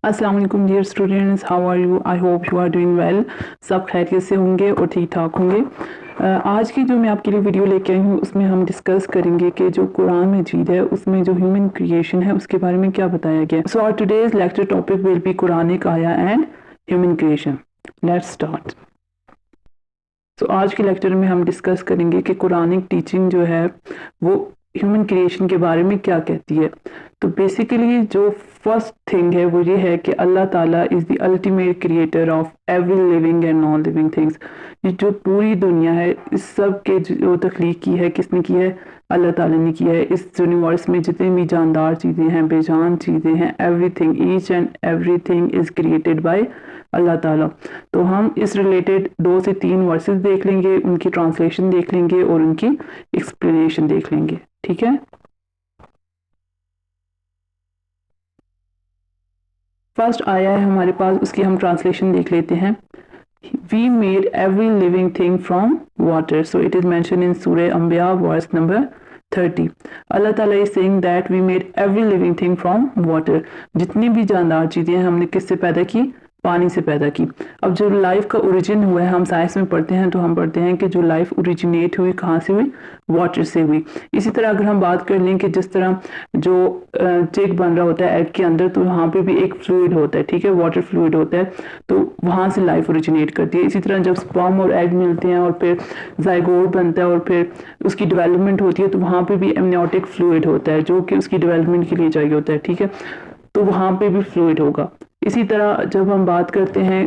अस्सलाम वालेकुम dear students, how are you? I hope you are doing well. सब खैरियत से होंगे और ठीक ठाक होंगे। आज की जो मैं आपके लिए वीडियो लेके आई हूँ उसमें हम डिस्कस करेंगे कि जो कुरान मजीद है उसमें जो ह्यूमन क्रिएशन है उसके बारे में क्या बताया गया। So our today's lecture topic will be Quranic आया and human creation. Let's start. तो आज के लेक्चर में हम डिस्कस करेंगे कि कुरानिक टीचिंग जो है वो ह्यूमन क्रिएशन के बारे में क्या कहती है। तो बेसिकली जो फर्स्ट थिंग है वो ये है कि अल्लाह ताला is the ultimate creator of every living and non living things. ये जो पूरी दुनिया है इस सब के जो तख्लीक की है किसने की है? अल्लाह ताला ने किया है। इस यूनिवर्स में जितनी भी जानदार चीज़ें हैं, बेजान चीज़ें हैं, everything, each and everything is created by Allah ताला। तो हम इस रिलेटेड 2 से 3 वर्सेस देख लेंगे, उनकी ट्रांसलेशन देख लेंगे और उनकी एक्सप्लेनेशन देख लेंगे। ठीक है। फर्स्ट आया है हमारे पास, उसकी हम ट्रांसलेशन देख लेते हैं। We made every living thing from water. So it is mentioned in Surah Anbiya verse number 30. Allah Ta'ala is saying that we made every living thing from water. जितनी भी जानदार चीज़ें हमने किससे पैदा की? पानी से पैदा की। अब जो लाइफ का ओरिजिन हुआ है, हम साइंस में पढ़ते हैं तो हम पढ़ते हैं कि जो लाइफ ओरिजिनेट हुई कहाँ से हुई? वाटर से हुई। इसी तरह अगर हम बात कर लें कि जिस तरह जो चिक बन रहा होता है एग के अंदर, तो वहाँ पे भी एक फ्लूइड होता है, ठीक है, वाटर फ्लूइड होता है, तो वहाँ से लाइफ ओरिजिनेट करती है। इसी तरह जब स्पर्म और एग मिलते हैं और फिर जाइगोट बनता है और फिर उसकी डेवलपमेंट होती है, तो वहाँ पे भी एमनियोटिक फ्लूइड होता है जो कि उसकी डेवलपमेंट के लिए चाहिए होता है, ठीक है, तो वहाँ पे भी फ्लूइड होगा। इसी तरह जब हम बात करते हैं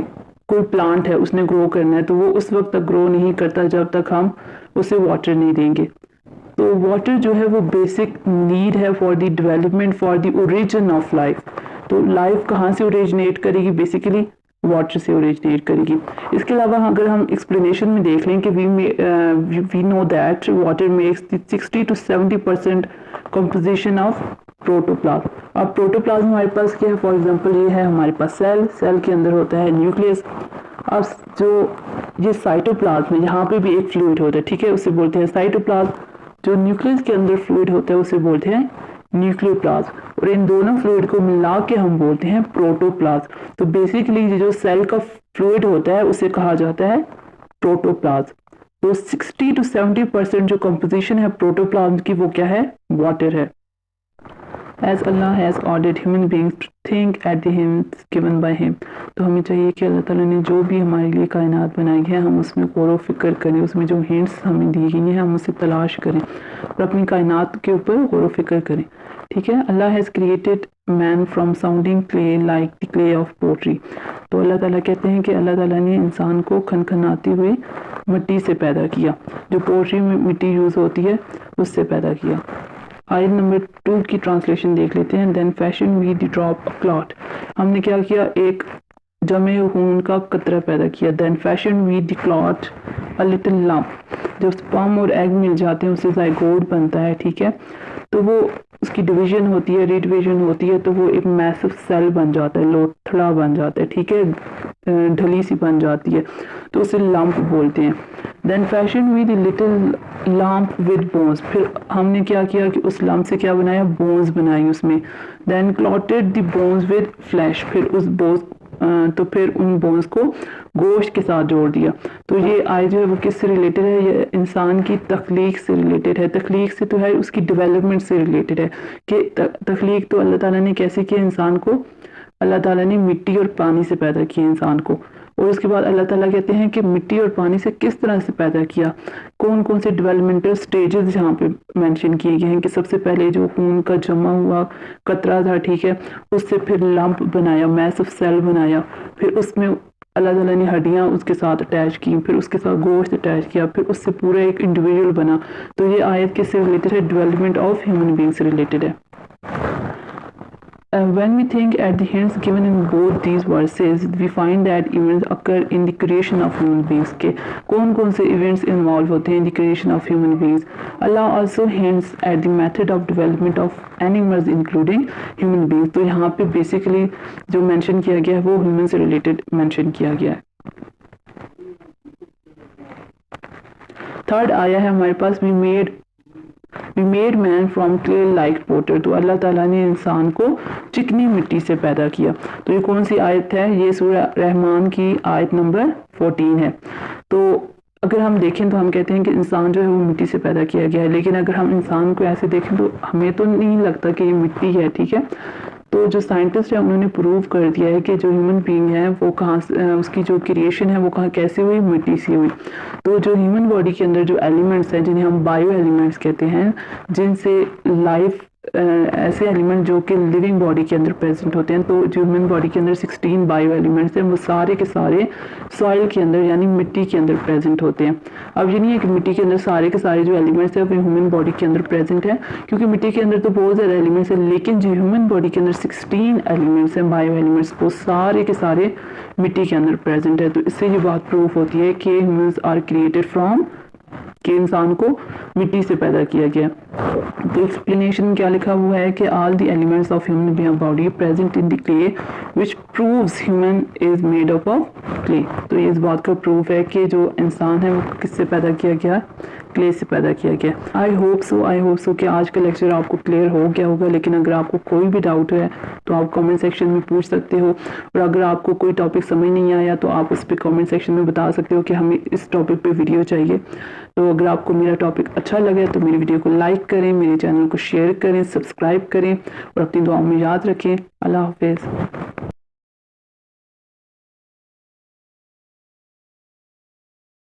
कोई प्लांट है उसने ग्रो करना है, तो वो उस वक्त तक ग्रो नहीं करता जब तक हम उसे वाटर नहीं देंगे। तो वाटर जो है वो बेसिक नीड है for the development, for the origin of life. तो लाइफ कहाँ से ओरिजिनेट करेगी? बेसिकली वाटर से ओरिजिनेट करेगी। इसके अलावा अगर हम एक्सप्लेनेशन में देख लें कि we know that water makes 60 to 70% composition of protoplasm. अब प्रोटोप्लाज्म हमारे पास क्या है? फॉर एग्जांपल ये है हमारे पास सेल के अंदर होता है न्यूक्लियस। अब जो ये साइटोप्लाज्म है, यहाँ पे भी एक फ्लूइड होता है, ठीक है, उसे बोलते हैं साइटोप्लाज्म। जो न्यूक्लियस के अंदर फ्लूइड होता है उसे बोलते हैं न्यूक्लियोप्लाज्म, और इन दोनों फ्लूइड को मिला के हम बोलते हैं प्रोटोप्लाज्म। तो बेसिकली जो सेल का फ्लूइड होता है उसे कहा जाता है प्रोटोप्लाज्म। तो 60 to 70% जो कंपोजिशन है प्रोटोप्लाज्म की वो क्या है? वाटर है। As Allah has ordered human beings to think at the hints given by him. तो हमें चाहिए कि अल्लाह ताला ने जो भी हमारे लिए कायनात बनाई है हम उसमें गौर व फिक्र करें, उसमें जो हिंट्स हमें दी गई हैं हम उसे तलाश करें और अपनी कायनात के ऊपर गौर व फिक्र करें। ठीक है। Allah has created man from sounding clay like the clay of pottery. तो अल्लाह ताला कहते हैं कि अल्लाह ताला ने इंसान को खनखनाती हुई मिट्टी से पैदा किया, जो पोट्री में मिट्टी यूज़ होती है उससे पैदा किया। आयत नंबर 2 की ट्रांसलेशन देख लेते हैं। Then fashion we the drop a clot. हमने क्या किया? एक जमे खून का कतरा पैदा किया। Then fashion we the clot a little lump. जब स्पर्म और एग मिल जाते हैं उससे जाइगोट बनता है, ठीक है, तो वो उसकी डिवीजन होती है, रिडिवीजन होती है, तो वो एक मैसिव सेल बन जाता है, लोथड़ा बन जाता है, ठीक है, ढली सी बन जाती है, तो उसे लंप बोलते हैं। Then fashion we the little lump with bones. फिर हमने क्या किया कि उस लम्प से क्या बनाया? बोन्स बनाई उसमें। Then clotted the bones with flesh. फिर उस बोन्स तो फिर उन बोन्स को गोश्त के साथ जोड़ दिया। तो ये आयत जो है वो किससे रिलेटेड है? ये इंसान की तख्लीक से रिलेटेड है। तख्लीक से तो है, उसकी डेवलपमेंट से रिलेटेड है कि तख्लीक तो अल्लाह ताला ने कैसे किया इंसान को? अल्लाह ताला ने मिट्टी और पानी से पैदा किया इंसान को, और उसके बाद अल्लाह ताला कहते हैं कि मिट्टी और पानी से किस तरह से पैदा किया, कौन कौन से डेवलपमेंटल स्टेजेस यहाँ पे मेंशन किए गए हैं कि सबसे पहले जो खून का जमा हुआ कतरा था, ठीक है, उससे फिर लंप बनाया, मैसिव सेल बनाया, फिर उसमें अल्लाह ताला ने हड्डियाँ उसके साथ अटैच की, फिर उसके साथ गोश्त अटैच किया, फिर उससे पूरा एक इंडिविजुअल बना। तो ये आयत किससे रिलेटेड है? डेवलपमेंट ऑफ ह्यूमन बीइंग से रिलेटेड है। When we think at the hints given in both these verses, we find that events occur in the creation of human beings. के कौन कौन से events involve होते हैं in the creation of human beings? Allah also hints at the method of development of animals including human beings. तो यहाँ पे basically जो mention किया गया है वो human से related mention किया गया है। थर्ड आया है हमारे पास, we made We made man from clay like potter. तो अल्लाह ताला ने इंसान को चिकनी मिट्टी से पैदा किया। तो ये कौन सी आयत है? ये सूरह रहमान की आयत नंबर 14 है। तो अगर हम देखें तो हम कहते हैं कि इंसान जो है वो मिट्टी से पैदा किया गया है, लेकिन अगर हम इंसान को ऐसे देखें तो हमें तो नहीं लगता कि ये मिट्टी है, ठीक है। तो जो साइंटिस्ट है उन्होंने प्रूव कर दिया है कि जो ह्यूमन बीइंग है वो कहाँ उसकी जो क्रिएशन है वो कहाँ कैसे हुई, मिट्टी से हुई। तो जो ह्यूमन बॉडी के अंदर जो एलिमेंट्स हैं जिन्हें हम बायो एलिमेंट्स कहते हैं, जिनसे लाइफ ऐसे एलिमेंट जो कि लिविंग बॉडी के अंदर प्रेजेंट होते हैं, तो जो ह्यूमन बॉडी के अंदर 16 बायो एलिमेंट्स हैं वो सारे के सारे सॉइल के अंदर यानी मिट्टी के अंदर प्रेजेंट होते हैं। अब ये नहीं है कि मिट्टी के अंदर सारे के सारे जो एलिमेंट्स हैं वो ह्यूमन बॉडी के अंदर प्रेजेंट है, क्योंकि मिट्टी के अंदर तो बहुत ज़्यादा एलिमेंट्स हैं, लेकिन जो ह्यूमन बॉडी के अंदर 16 एलिमेंट्स हैं बायो एलिमेंट्स, वो सारे के सारे मिट्टी के अंदर प्रेजेंट है। तो इससे ये बात प्रूफ होती है कि ह्यूमन्स आर क्रिएटेड फ्रॉम, कि इंसान को मिट्टी से पैदा किया गया। तो एक्सप्लेनेशन क्या लिखा हुआ है कि all the elements of human body present in the clay which proves human is made up of clay. तो ये इस बात का प्रूफ है कि जो इंसान है वो किससे पैदा किया गया, क्ले से पैदा किया गया। आई होप सो कि आज का लेक्चर आपको क्लियर हो गया होगा, लेकिन अगर आपको कोई भी डाउट है तो आप कमेंट सेक्शन में पूछ सकते हो, और अगर आपको कोई टॉपिक समझ नहीं आया तो आप उस पर कमेंट सेक्शन में बता सकते हो कि हमें इस टॉपिक पे वीडियो चाहिए। तो अगर आपको मेरा टॉपिक अच्छा लगे तो मेरी वीडियो को लाइक करें, मेरे चैनल को शेयर करें, सब्सक्राइब करें और अपनी दुआओं में याद रखें। अल्लाह हाफिज़।